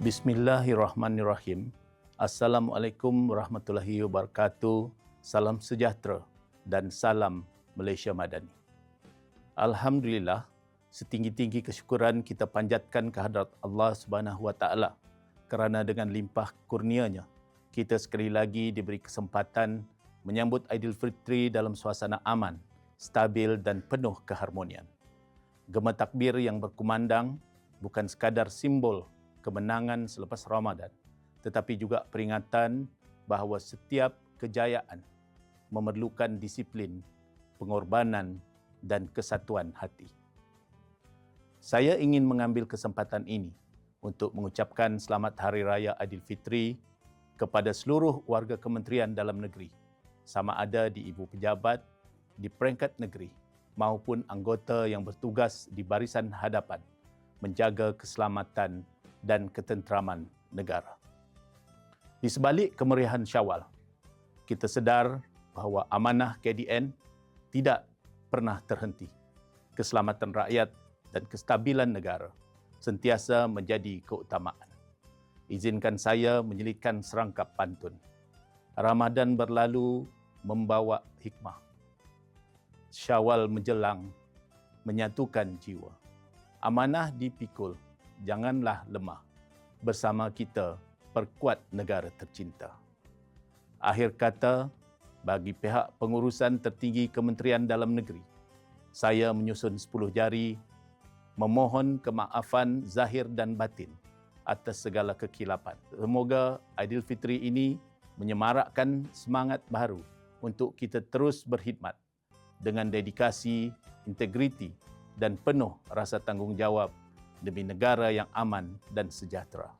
Bismillahirrahmanirrahim. Assalamualaikum warahmatullahi wabarakatuh. Salam sejahtera dan salam Malaysia Madani. Alhamdulillah, setinggi-tinggi kesyukuran kita panjatkan kehadrat Allah Subhanahu wa taala kerana dengan limpah kurnia-Nya kita sekali lagi diberi kesempatan menyambut Aidilfitri dalam suasana aman, stabil dan penuh keharmonian. Gema takbir yang berkumandang bukan sekadar simbol kemenangan selepas Ramadan, tetapi juga peringatan bahawa setiap kejayaan memerlukan disiplin, pengorbanan dan kesatuan hati. Saya ingin mengambil kesempatan ini untuk mengucapkan selamat Hari Raya Aidilfitri kepada seluruh warga Kementerian Dalam Negeri, sama ada di ibu pejabat, di peringkat negeri maupun anggota yang bertugas di barisan hadapan menjaga keselamatan dan ketenteraman negara. Di sebalik kemeriahan Syawal, kita sedar bahawa amanah KDN tidak pernah terhenti. Keselamatan rakyat dan kestabilan negara sentiasa menjadi keutamaan. Izinkan saya menyelitkan serangkap pantun. Ramadan berlalu membawa hikmah. Syawal menjelang menyatukan jiwa. Amanah dipikul, janganlah lemah. Bersama kita perkuat negara tercinta. Akhir kata, bagi pihak pengurusan tertinggi Kementerian Dalam Negeri, saya menyusun 10 jari memohon kemaafan zahir dan batin atas segala kekilapan. Semoga Aidilfitri ini menyemarakkan semangat baru untuk kita terus berkhidmat dengan dedikasi, integriti dan penuh rasa tanggungjawab demi negara yang aman dan sejahtera.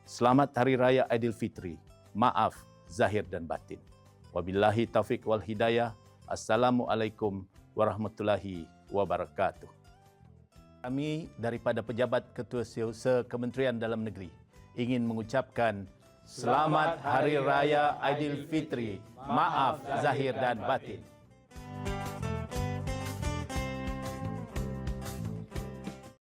Selamat Hari Raya Aidilfitri. Maaf zahir dan batin. Wabillahi taufiq wal hidayah. Assalamualaikum warahmatullahi wabarakatuh. Kami daripada Pejabat Ketua Setiausaha Kementerian Dalam Negeri ingin mengucapkan Selamat Hari Raya Aidilfitri. Maaf zahir dan batin.